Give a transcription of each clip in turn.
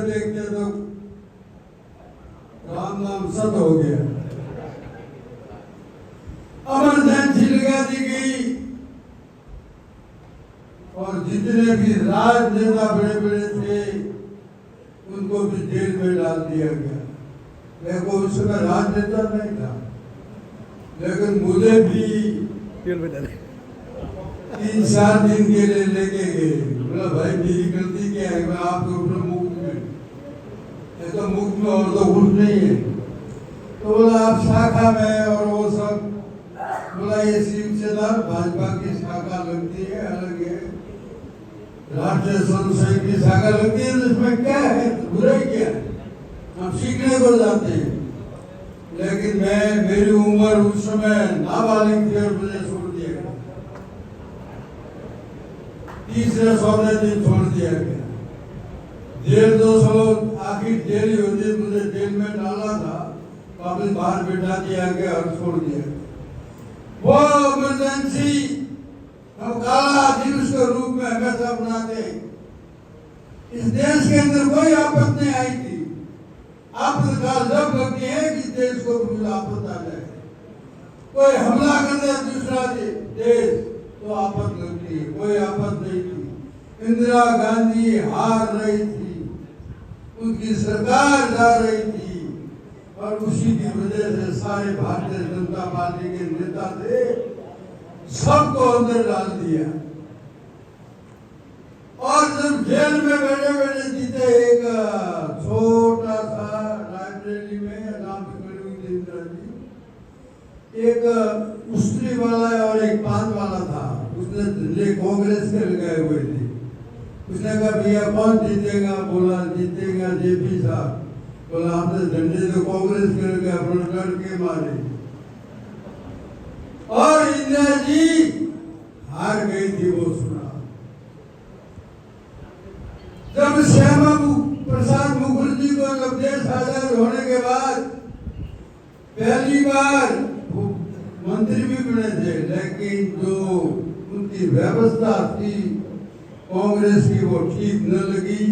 देखते तो राम नाम सत हो गया। इमरजेंसी लगा दी गई और जितने भी राजनेता बड़े बड़े थे उनको भी जेल में डाल दिया गया। देखो उस समय राजनेता नहीं था, लेकिन मुझे भी जेल में डाले 3-4 दिन के लिए लेके गए। बोला भाई मेरी गलती क्या है, मैं आपके ऊपर मुक्त में, तो मुक्त में और तो कुछ नहीं है। तो बोला आप शाखा में और वो सब, बोला ये शिवसेना भाजपा की शाखा लगती है, अलग है, राष्ट्रीय स्वयं की शाखा लगती है, तो इसमें क्या है, बुराई क्या है, हम सीखने को जाते हैं। लेकिन मेरी उम्र उस समय नाबालिग थी और मुझे छोड़ दिया गया, तीसरे चौथे दिन छोड़ दिया गया। जेल 2 साल आखिर जेल ही होती, मुझे जेल में डाला था, वापस बाहर बिठा दिया गया और छोड़ दिया गया। वो इमरजेंसी हम काला दिवस के रूप में हमेशा अपनाते हैं। इस देश के अंदर कोई आफत नहीं आई थी। आपातकाल जब लगती है कि देश को कुछ आफत आ जाए, कोई हमला कर दे दूसरा देश तो आफत लगती है, कोई आफत नहीं थी। इंदिरा गांधी हार रही थी, उनकी सरकार जा रही थी और उसी की वजह से सारे भारतीय जनता पार्टी के नेता थे, सबको अंदर डाल दिया। और जब जेल में बैठे बैठे जीते एक छोटा सा लाइब्रेरी में नाम इंदिरा जी, एक स्त्री वाला और एक पान वाला था, उसने झंडे कांग्रेस के लगाए हुए थे। उसने कहा भैया कौन जीतेगा, बोला जीतेगा जेपी साहब। बोला आपने झंडे तो कांग्रेस के लगाए, अपना डर के मारे। और इंदिरा जी हार गई थी, वो सुना। जब श्यामा प्रसाद मुखर्जी को जब देश आजाद होने के बाद पहली बार मंत्री भी बने थे, लेकिन जो उनकी व्यवस्था थी कांग्रेस की वो ठीक न लगी।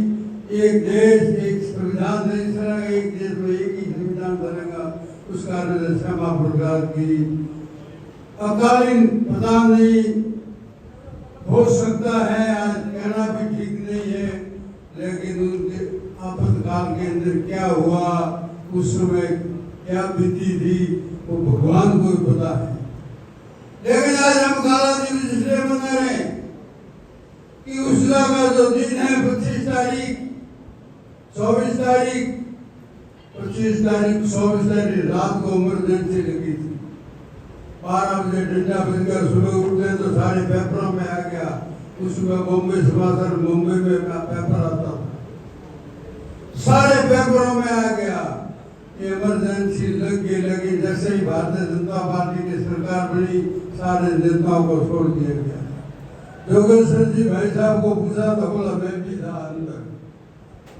एक देश एक संविधान नहीं चलेगा, एक देश में एक ही संविधान चलेगा, उस कारण से श्यामा प्रसाद की अकालीन पता नहीं हो सकता है, आज कहना भी ठीक नहीं है, लेकिन उनके आपातकाल के अंदर क्या हुआ, उस समय क्या बीती थी, वो भगवान को ही पता है। लेकिन आज हम काला दिवस इसलिए मना रहे हैं कि उस का जो दिन है 25 तारीख 24 तारीख 25 तारीख 24 तारीख रात को इमरजेंसी लगी थी। 12 बजे डंडा बजकर सुबह उठते तो सारे पेपरों में आ गया। उसमें बॉम्बे समाचार, मुंबई में पेपर आता था, सारे पेपरों में आ गया इमरजेंसी लगी। जैसे ही भारतीय जनता पार्टी की सरकार बनी, सारे नेताओं को छोड़ दिया गया। योगेश्वर जी भाई साहब को पूछा तो बोला मैं भी था अंदर,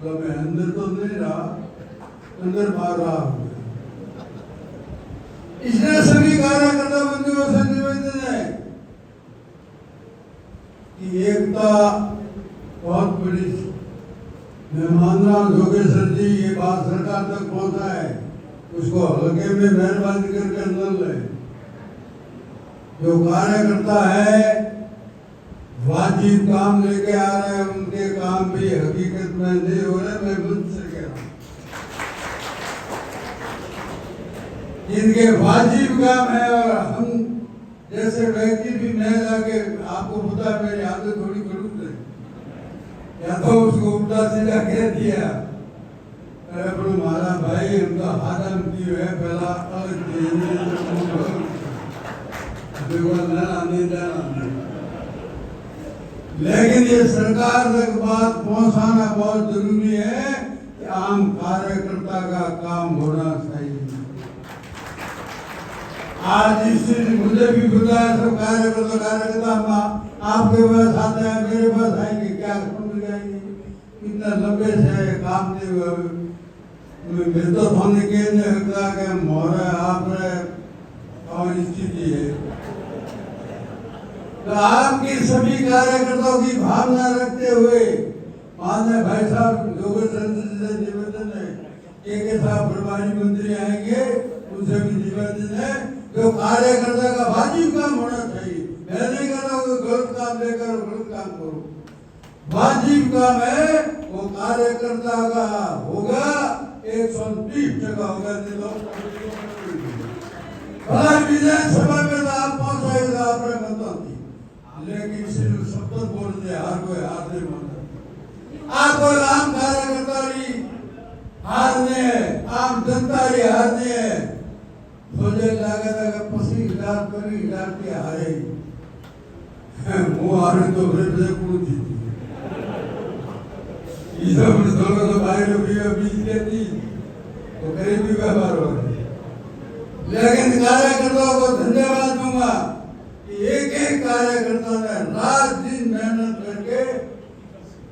तो मैं अंदर तो नहीं रहा, अंदर बाहर रहा हूँ। इसलिए सभी कार्यकर्ता बंधुओं से निवेदन है कि एकता बहुत बड़ी। मैं मान रहा हूँ योगेश्वर जी ये बात सरकार तक पहुंचा है, उसको हल्के में मेहरबानी करके न ले। जो कार्यकर्ता है वाजिब काम लेके आ रहे हैं, उनके काम भी हकीकत में नहीं हो रहे। मैं मंच से कह रहा हूँ, जिनके वाजिब काम है, और हम जैसे व्यक्ति भी मैं जाके, आपको पता है मेरी आदत थोड़ी खड़ूस है, या तो उसको उल्टा सीधा कह दिया, अरे बोलो मारा भाई उनका हाथम की है पहला अलग लेकिन ये सरकार तक बात पहुंचाना बहुत जरूरी है कि आम कार्यकर्ता का काम होना चाहिए। आज इस मुझे भी पता है, सब कार्यकर्ता आपके पास आते हैं, मेरे पास आएंगे, क्या समझ जाएंगे कितना लंबे से काम नहीं हुए। मैं तो होने के नहीं होता कि मोहरा आप और स्थिति है। तो आपकी सभी कार्यकर्ताओं की भावना रखते हुए माननीय भाई साहब योगेश चंद्र से निवेदन है के साहब प्रभारी मंत्री आएंगे उनसे भी निवेदन है जो कार्यकर्ता का वाजिब काम होना चाहिए। मैं नहीं कह रहा हूँ गलत काम लेकर गलत काम करो, वाजिब काम है वो कार्यकर्ता का होगा 130% होगा। विधानसभा में तो आप पहुंचाएगा आपने मतदान दी, लेकिन सिर्फ शब्द बोल दे हर कोई हार नहीं मानता। आपको आम कार्यकर्ता हारने आम जनता हारने है, मुझे लगा था 25,000 पर के हारे मुँह हारे तो फिर पूछी दोनों तो भाई लोग बीच लेती तो गरीबी व्यवहार हो रही। लेकिन कार्यकर्ताओं को धन्यवाद दूंगा कि एक एक कार्यकर्ता ने रात दिन मेहनत करके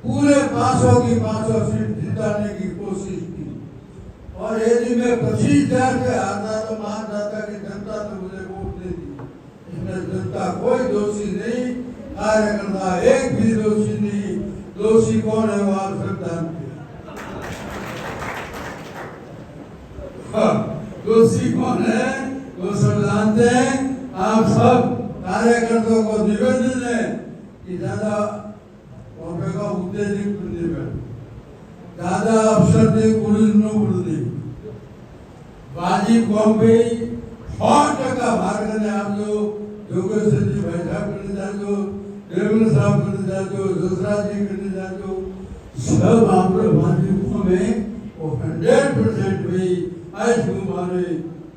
पूरे 500 की 500 सीट जिताने की कोशिश की। और यदि मैं 25,000 से हारता तो मान जाता कि जनता ने मुझे वोट दे दी। इसमें जनता कोई दोषी नहीं, कार्यकर्ता एक भी दोषी नहीं। दोषी कौन है वो आप सब जानते हैं। दोषी कौन है वो सब जानते हैं। आप सब कार्यकर्ताओं को निवेदन है कि ज्यादा का उद्देश्य ज्यादा अवसर दे पुलिस नो बुद्धि वाजिब कौम पे 100% भाग करने आप जो योगेश जी भाई साहब करने जाओ, देवेंद्र साहब करने जाओ, जसराज जी करने जाओ, सब आप लोग वाजिब में वो 100% भी आज हमारे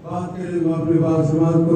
बात के लिए अपनी बात समाप्त करो।